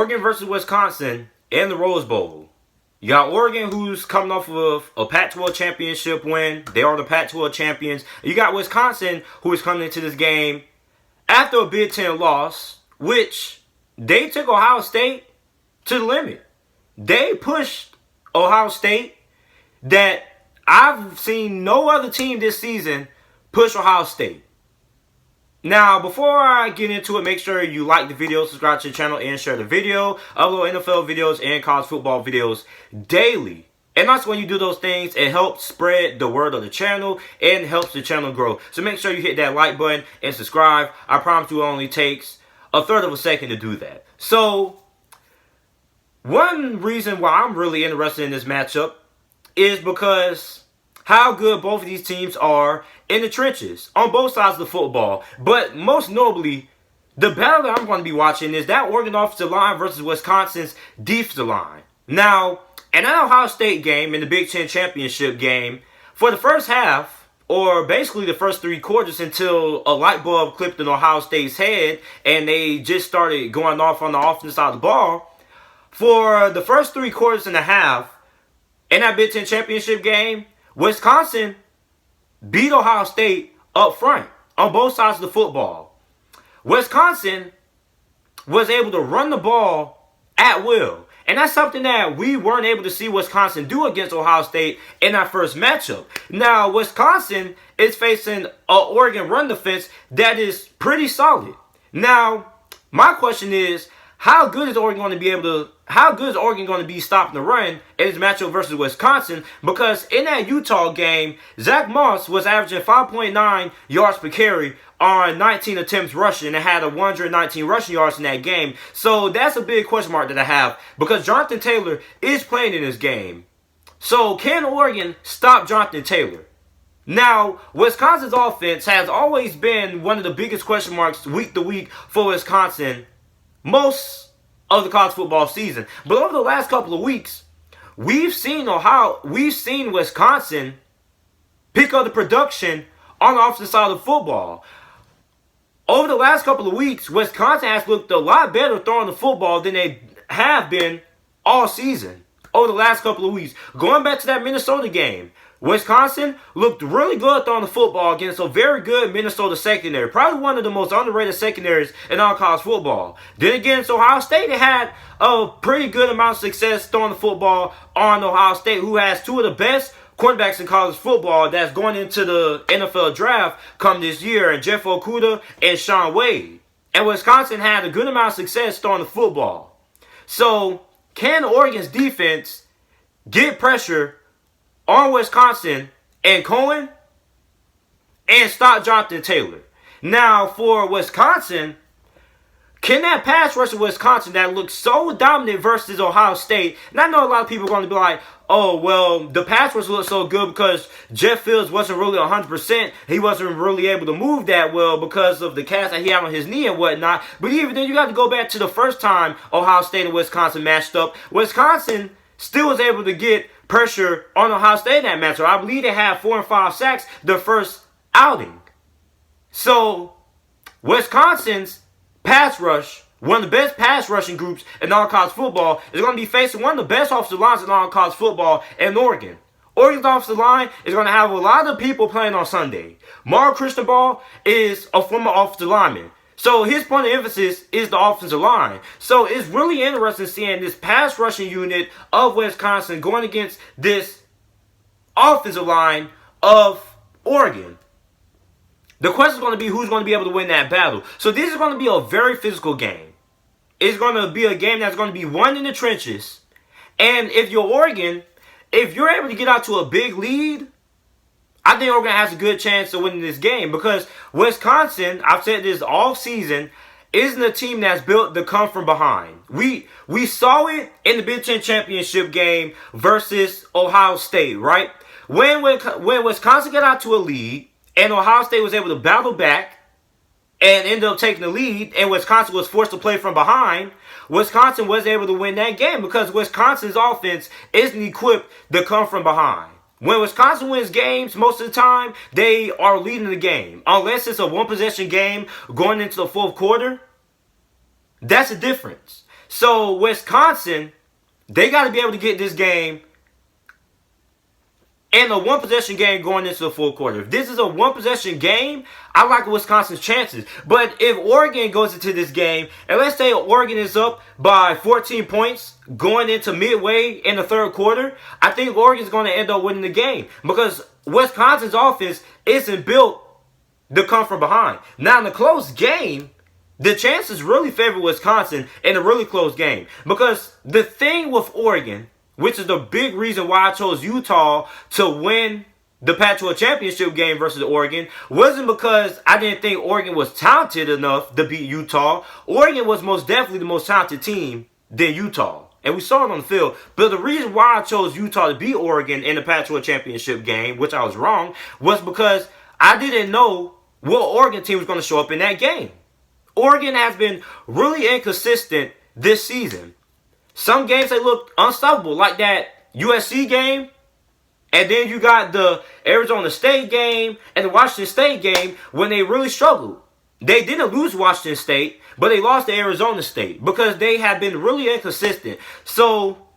Oregon versus Wisconsin in the Rose Bowl. You got Oregon, who's coming off of a Pac-12 championship win. They are the Pac-12 champions. You got Wisconsin, who is coming into this game after a Big Ten loss, which they took Ohio State to the limit. They pushed Ohio State that I've seen no other team this season push Ohio State. Now, before I get into it, make sure you like the video, subscribe to the channel, and share the video. Upload NFL videos and college football videos daily. And also when you do those things, it helps spread the word of the channel and helps the channel grow. So make sure you hit that like button and subscribe. I promise you it only takes a third of a second to do that. So, one reason why I'm really interested in this matchup is because how good both of these teams are in the trenches on both sides of the football. But most notably, the battle that I'm going to be watching is that Oregon offensive line versus Wisconsin's defensive line. Now, in that Ohio State game, in the Big Ten championship game, for the first half, or basically the first three quarters until a light bulb clipped in Ohio State's head and they just started going off on the offensive side of the ball, for the first three quarters and a half in that Big Ten championship game, Wisconsin beat Ohio State up front on both sides of the football. Wisconsin was able to run the ball at will. And that's something that we weren't able to see Wisconsin do against Ohio State in that first matchup. Now, Wisconsin is facing an Oregon run defense that is pretty solid. Now, my question is, how good is Oregon going to be stopping the run in this matchup versus Wisconsin? Because in that Utah game, Zach Moss was averaging 5.9 yards per carry on 19 attempts rushing and had 119 rushing yards in that game. So that's a big question mark that I have because Jonathan Taylor is playing in this game. So can Oregon stop Jonathan Taylor? Now, Wisconsin's offense has always been one of the biggest question marks week to week for Wisconsin most of the college football season. But over the last couple of weeks, we've seen Wisconsin pick up the production on the offensive side of the football. Over the last couple of weeks, Wisconsin has looked a lot better throwing the football than they have been all season. Over the last couple of weeks, going back to that Minnesota game, Wisconsin looked really good throwing the football against a very good Minnesota secondary. Probably one of the most underrated secondaries in all college football. Then against Ohio State, they had a pretty good amount of success throwing the football on Ohio State, who has two of the best cornerbacks in college football that's going into the NFL draft come this year, and Jeff Okudah and Shaun Wade. And Wisconsin had a good amount of success throwing the football. So, can Oregon's defense get pressure on Wisconsin and Cohen and stop Jonathan Taylor? Now, for Wisconsin, can that pass rush of Wisconsin that looks so dominant versus Ohio State, and I know a lot of people are going to be like, oh, well, the pass rush looked so good because Jeff Fields wasn't really 100%. He wasn't really able to move that well because of the cast that he had on his knee and whatnot. But even then, you got to go back to the first time Ohio State and Wisconsin matched up. Wisconsin still was able to get pressure on Ohio State in that matchup. I believe they had 4 and 5 sacks the first outing. So, Wisconsin's pass rush, one of the best pass rushing groups in all college football, is going to be facing one of the best offensive lines in all college football in Oregon. Oregon's offensive line is going to have a lot of people playing on Sunday. Mario Cristobal is a former offensive lineman. So his point of emphasis is the offensive line. So it's really interesting seeing this pass rushing unit of Wisconsin going against this offensive line of Oregon. The question is going to be who's going to be able to win that battle. So this is going to be a very physical game. It's going to be a game that's going to be won in the trenches. And if you're Oregon, if you're able to get out to a big lead, I think Oregon has a good chance of winning this game because Wisconsin, I've said this all season, isn't a team that's built to come from behind. We saw it in the Big Ten championship game versus Ohio State, right? When Wisconsin got out to a lead and Ohio State was able to battle back and ended up taking the lead and Wisconsin was forced to play from behind, Wisconsin was able to win that game because Wisconsin's offense isn't equipped to come from behind. When Wisconsin wins games, most of the time, they are leading the game. Unless it's a one-possession game going into the fourth quarter, that's the difference. So Wisconsin, they got to be able to get this game in a one-possession game going into the fourth quarter. If this is a one-possession game, I like Wisconsin's chances. But if Oregon goes into this game, and let's say Oregon is up by 14 points going into midway in the third quarter, I think Oregon's going to end up winning the game because Wisconsin's offense isn't built to come from behind. Now, in a close game, the chances really favor Wisconsin in a really close game. Because the thing with Oregon, which is the big reason why I chose Utah to win the Pac-12 championship game versus Oregon, wasn't because I didn't think Oregon was talented enough to beat Utah. Oregon was most definitely the most talented team than Utah. And we saw it on the field. But the reason why I chose Utah to beat Oregon in the Pac-12 championship game, which I was wrong, was because I didn't know what Oregon team was going to show up in that game. Oregon has been really inconsistent this season. Some games they looked unstoppable, like that USC game. And then you got the Arizona State game and the Washington State game when they really struggled. They didn't lose Washington State, but they lost to Arizona State because they have been really inconsistent. So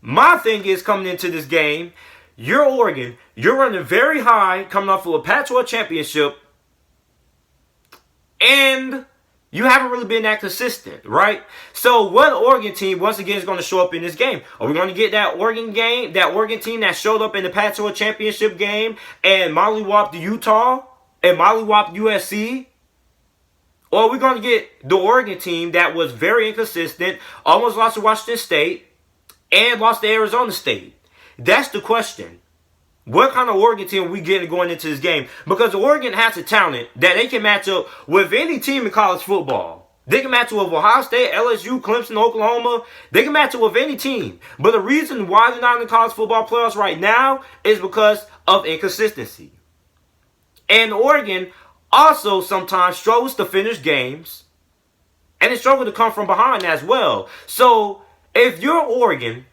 my thing is coming into this game, you're Oregon. You're running very high coming off of a Pac-12 championship. And you haven't really been that consistent, right? So what Oregon team, once again, is going to show up in this game? Are we going to get that Oregon team that showed up in the Pac-12 championship game and mollywopped Utah and mollywopped USC? Or are we going to get the Oregon team that was very inconsistent, almost lost to Washington State, and lost to Arizona State? That's the question. What kind of Oregon team are we getting going into this game? Because Oregon has a talent that they can match up with any team in college football. They can match up with Ohio State, LSU, Clemson, Oklahoma. They can match up with any team. But the reason why they're not in the college football playoffs right now is because of inconsistency. And Oregon also sometimes struggles to finish games. And they struggle to come from behind as well. So if you're Oregon,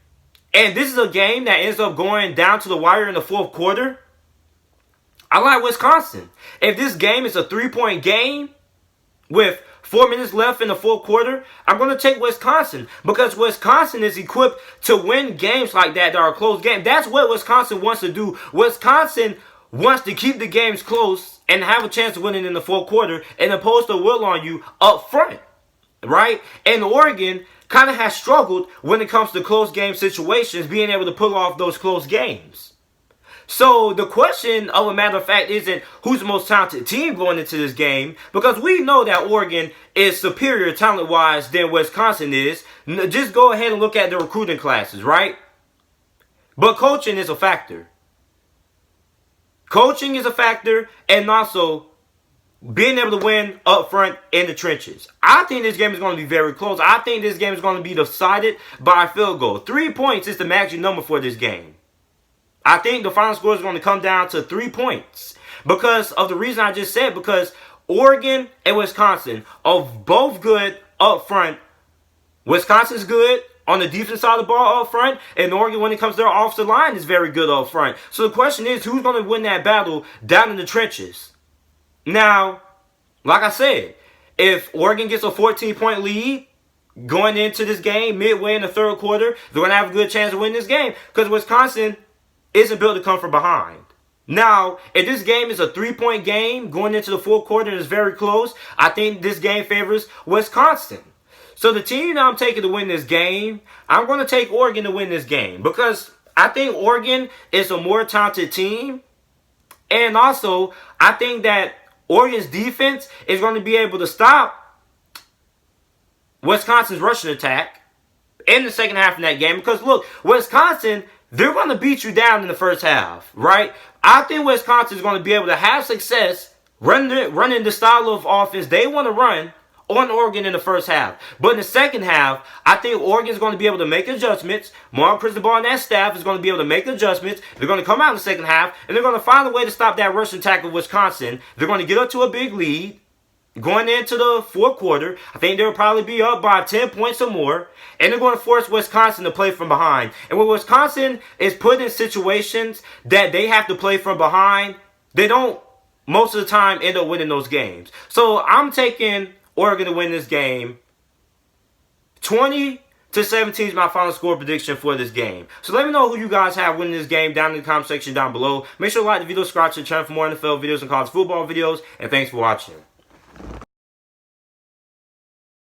and this is a game that ends up going down to the wire in the fourth quarter, I like Wisconsin. If this game is a 3-point game with 4 minutes left in the fourth quarter, I'm going to take Wisconsin because Wisconsin is equipped to win games like that are a close game. That's what Wisconsin wants to do. Wisconsin wants to keep the games close and have a chance of winning in the fourth quarter and impose the will on you up front, right? And Oregon kind of has struggled when it comes to close game situations, being able to pull off those close games. So the question, of a matter of fact, isn't who's the most talented team going into this game, because we know that Oregon is superior talent-wise than Wisconsin is. Just go ahead and look at the recruiting classes, right? But coaching is a factor. Coaching is a factor, and also being able to win up front in the trenches. I think this game is going to be very close. I think this game is going to be decided by a field goal. 3 points is the magic number for this game. I think the final score is going to come down to 3 points. Because of the reason I just said, because Oregon and Wisconsin are both good up front. Wisconsin's good on the defensive side of the ball up front, and Oregon, when it comes to their offensive line, is very good up front. So the question is, who's going to win that battle down in the trenches? Now, like I said, if Oregon gets a 14-point lead going into this game midway in the third quarter, they're going to have a good chance to win this game because Wisconsin isn't built to come from behind. Now, if this game is a 3-point game going into the fourth quarter and it's very close, I think this game favors Wisconsin. So the team that I'm taking to win this game, I'm going to take Oregon to win this game because I think Oregon is a more talented team. And also, I think that Oregon's defense is going to be able to stop Wisconsin's rushing attack in the second half of that game. Because, look, Wisconsin, they're going to beat you down in the first half, right? I think Wisconsin is going to be able to have success running the style of offense they want to run on Oregon in the first half. But in the second half, I think Oregon is going to be able to make adjustments. Mark Cristobal and that staff is going to be able to make adjustments. They're going to come out in the second half, and they're going to find a way to stop that rushing attack of Wisconsin. They're going to get up to a big lead going into the fourth quarter. I think they'll probably be up by 10 points or more, and they're going to force Wisconsin to play from behind. And when Wisconsin is put in situations that they have to play from behind, they don't most of the time end up winning those games. So I'm taking Oregon to win this game 20 17 is my final score prediction for this game. So let me know who you guys have winning this game down in the comment section down below. Make sure to like the video, subscribe to the channel for more NFL videos and college football videos. And thanks for watching.